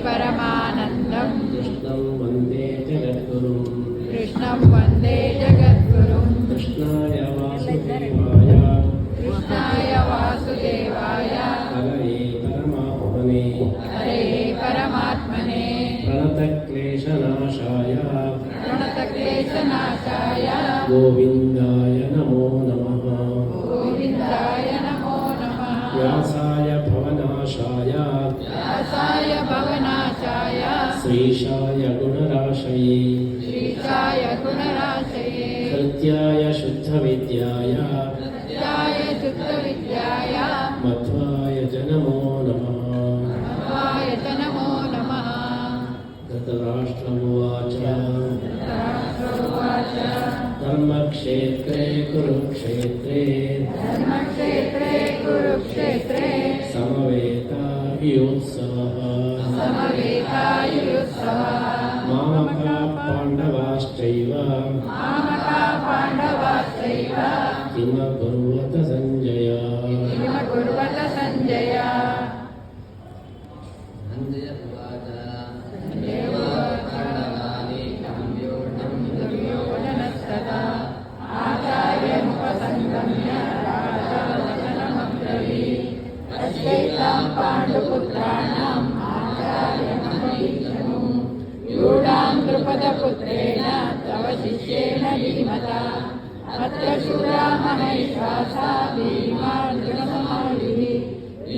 परमानन्दं कृष्णं वन्दे जगद्गुरुं कृष्णाय वासुदेवाय हरये परमात्मने प्रणतक्लेशनाशाय गोविन्दाय नमो नमः व्यासाय भवनाशाय श्रीशाय गुणराशये कृत्याय शुद्धविद्याय मध्वाय च नमो नमः धृतराष्ट्रमुवाच धर्मक्षेत्रे कुरुक्षेत्रे समवेतायुत्सवः मामका पाण्डवाश्चैव किमकुर्वत सञ्जय पाण्डुपुत्राणाम् यूढां द्रुपदपुत्रेण तव शिष्येण धीमता अत्र शूरा महेश्वासा भीमार्जुनसमायुः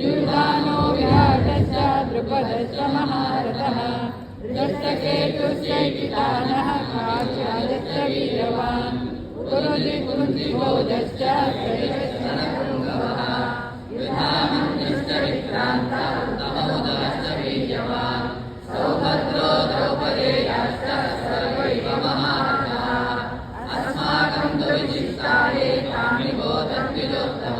युधानो विराटश्च द्रुपदश्च महारथः दृष्टकेतुश्चैकितानः कात्यायश्च वीरवान् कुरुदिकुन्तिबोधश्च सौभद्रो द्रौपदेयाश्च सर्वैव महारथाः अस्माकं तु विशिष्टाये तानि बोधद्विजोत्तम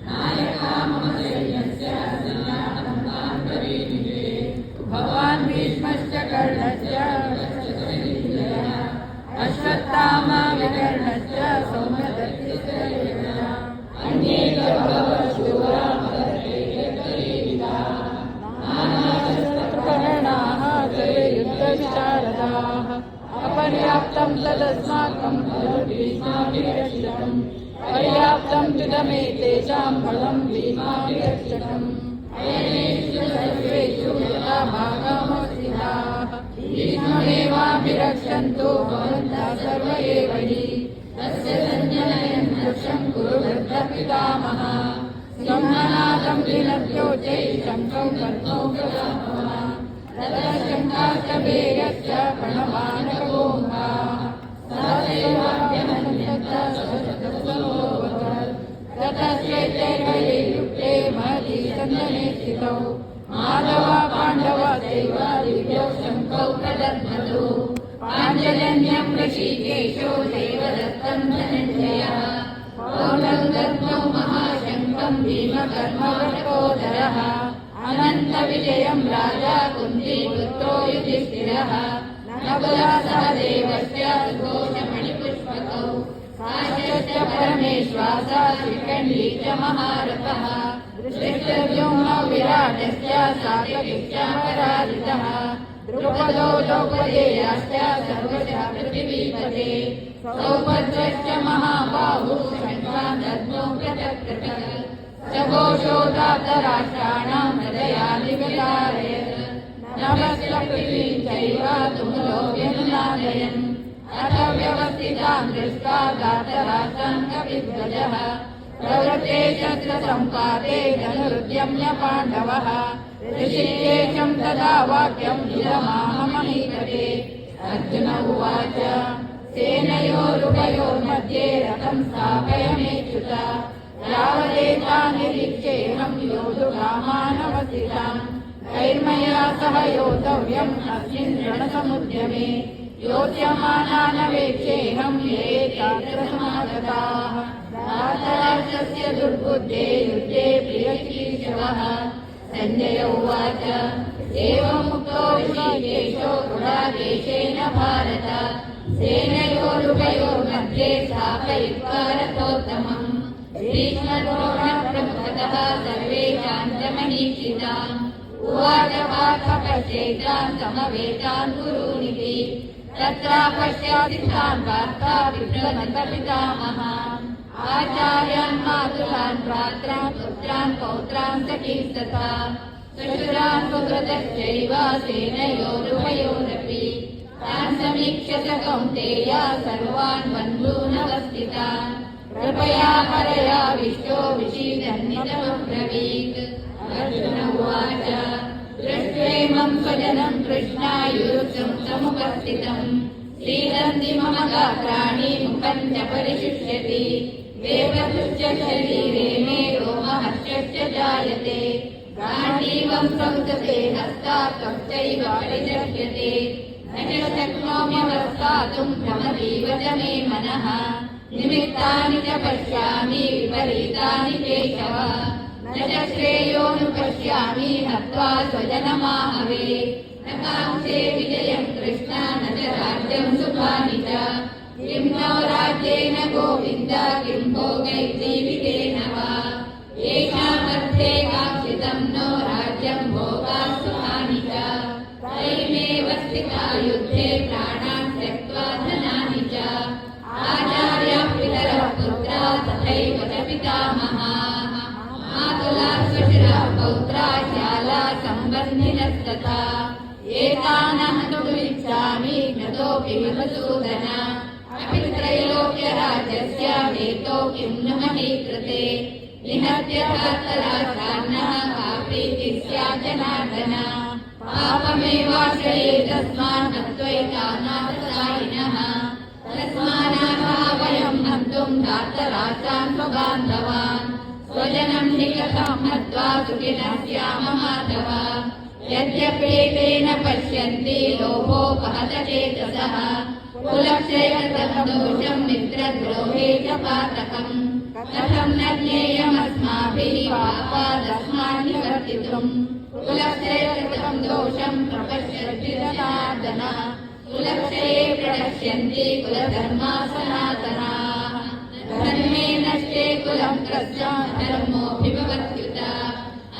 नायका मम सैन्यस्य सन्नाथं तां ब्रवीमि भवान् भीष्मश्च कर्णश्च अश्वत्थामा विकर्णश्च सौम्यदत्तिश्च अन्ये च बहवः शूरा युद्धविशारदाः अपर्याप्तं तदस्माकं भीष्माभिरक्षकं पर्याप्तं तुदमेतेषां बलं भीष्माभिरक्षकम् अयनेषु सर्वेषु यथा भागमस्तिनाः भीष्ममेवाभिरक्षन्तु भवन्तः सर्व एव हि तस्य सञ्जनयन् वृक्षं कुरु वृद्धपितामहः संहनादं दिनद्योचै शङ्कौ कर्णौ गदामः ततश्चण्डाष्टभेयश्च प्रणवानकगोङ्गाः ततश्चैतैर्हये युक्ते महती सन्दने स्थितौ माधवा पाण्डवा चैव दिव्यौ शङ्कौ प्रदध्मतु पाञ्चजन्यं ऋषिकेशो देवदत्तं धनञ्जयः पौलं दद्मौ महाशङ्कं भीमकर्मवृकोदरः अनन्तविजयं राजा कुन्तीपुत्रो युधिष्ठिरः नकुलः सहदेवस्य घोषमणिपुष्पकौ काश्यश्च परमेश्वासः शिखण्डी च महारथः धृष्टद्युम्नो विराटश्च सात्यकिश्च पराजितः द्रुपदो द्रौपदेयाश्च सर्वशः पृथिवीपते सौभद्रश्च महाबाहुः शङ्खान् दद्मौ पृथक् घोषो दातराष्ट्राणां हृदयानि विदारयत् नभश्च पृथ्वीं चैव तुमुलो व्यनुनादयन् अथ व्यवस्थितां दृष्ट्वा दातराष्ट्रान् कपिध्वजः प्रवृत्ते शस्त्रसम्पाते धनुरुद्यम्य पाण्डवः ऋषिकेशं तदा वाक्यम् इदमाहमहीपते अर्जुन उवाच सेनयोरुभयोर्मध्ये रथं स्थापयमेच्युत यावदेतानिरीक्षेऽहं योद्धुकामानवस्थितान् कैर्मया सह योद्धव्यम् अस्मिन् रणसमुद्यमे योत्स्यमानानवेक्षेऽहं ये तात्र समागताः दातराष्ट्रस्य दुर्बुद्धे युद्धे प्रियचिकीर्षवः सञ्जय उवाच एवमुक्तो ऋषिकेशो गुडाकेशेन भारत सेनयोरुभयोर्मध्ये स्थापयित्वा रथोत्तमम् भीष्मद्रोणप्रमुखतः सर्वेषाम् च महीक्षिताम् उवाच पार्थ पश्येतान् समवेतान् कुरूनिति तत्र पश्यादितान् वार्ता विप्लवन्तपितामहान् आचार्यान् मातुलान् भ्रात्रान् पुत्रान् पौत्रान् सखीस्तथा श्वशुरान् सुहृदश्चैव सेनयोरुभयोरपि तान् समीक्ष्य स कौन्तेय सर्वान् बन्धूनवस्थितान् कृपया हरया विश्वो विषीदन्नितमब्रवीत् अर्जुन उवाच दृष्ट्वेमं स्वजनं कृष्णायुरुक्तं समुपस्थितम् सीदन्ति मम गात्राणि मुखं च परिशुष्यति वेगतुश्च शरीरे मे रोमहर्षश्च जायते गाण्डीवं संसते हस्तात् त्वच्चैव परिदृश्यते न च शक्नोम्यवस्थातुं भ्रमतीव च मे मनः निमित्तानि च पश्यामि विपरीतानि केशव न च श्रेयोऽनुपश्यामि हत्वा स्वजनमाहवे न कांक्षे विजयं कृष्ण न च राज्यं सुखानि च किं नो राज्येन गोविन्द किं भोगैर्जीवितेन वा येषामर्थे काङ्क्षितं नो राज्यं भोगाः सुखानि च तैमेव स्थिता युद्धे प्राणान् त्यक्त्वा धनानि च आचार्याः पितरः पुत्राः तथैव च पितामहाः मातुलाः श्वशुराः पौत्राः शालाः सम्बन्धिनस्तथा एतानहन्तुमिच्छामि नतोऽपि मधुसूदन अपि त्रैलोक्यराज्यस्य हेतो किं नु मही कृते निहत्य धार्तराष्ट्रान्नः का प्रीतिः स्यात् जनार्दन पापमेवाश्रये तस्मात् त्वैतानाथसायिनः तस्मान्नाः वयं हन्तुं धार्तराष्ट्रान् स्वबान्धवान् स्वजनं निकटं हत्वा सुखिनः स्याम माधव यद्यपेतेन पश्यन्ति लोभोपहतचेतसः कुलक्षयकृतं दोषं मित्रद्रोहे च पातकम् कथं न ज्ञेयमस्माभिः पापादस्मान् निवर्तितुम् कुलक्षयकृतं दोषं प्रपश्यति जनार्दनः कुलक्षये प्रणश्यन्ति कुलधर्मा सनातनाः धर्मे नष्टे कुलं कृत्स्ना धर्मोऽभिभवत्युत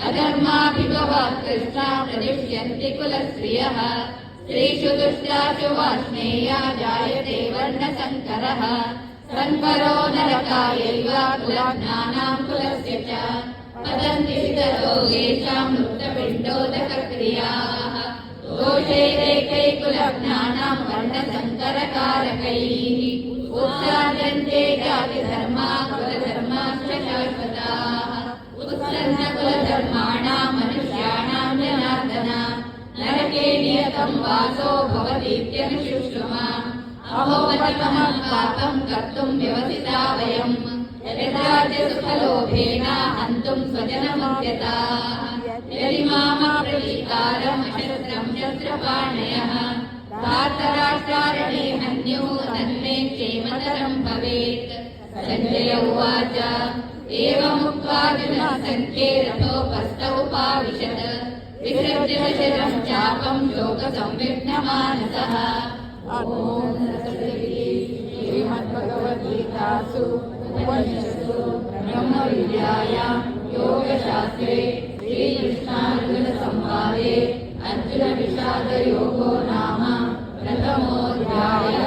अधर्माभिभवात् कृष्णा प्रदुष्यन्ति कुलस्त्रियः स्त्रीषु दुष्टासु वार्ष्णेया जायते वर्णसङ्करः सङ्करो नरकायैव कुलज्ञानां कुलस्य च वदन्ति पितरो येषां मृतपिण्डोदकक्रियाः दोषे रेखै कुलज्ञानां वर्णसङ्करकारकैः उत्साद्यन्ते जातिधर्मा कुलधर्माश्च शाश्वताः उत्सन्न कुलधर्माणां मनुष्याणां जनार्दन नरके नियतं वासो भवतीत्यनुशुश्रुमा अहोपतिमहं पापं कर्तुं व्यवसिता वयं यदार्जसुखलोभेन हन्तुं स्वजनमुद्यताः यदि मामप्रतीकारम् अशस्त्रं शस्त्रपाणयः धार्तराष्ट्रारणे हन्युः तन्मे क्षेमतरं भवेत् सञ्जय उवाच एवमुक्त्वा सङ्ख्ये रथोपस्थ उपाविशत् विसृज्य शिरं चापं शोकसंविघ्नमानसः श्रीमद्भगवद्गीतासु उपनिषत्सु ब्रह्मविद्यायां योगशास्त्रे श्रीकृष्णार्जुनसंवादे अर्जुनविषादयोगो नाम प्रथमोऽध्यायः।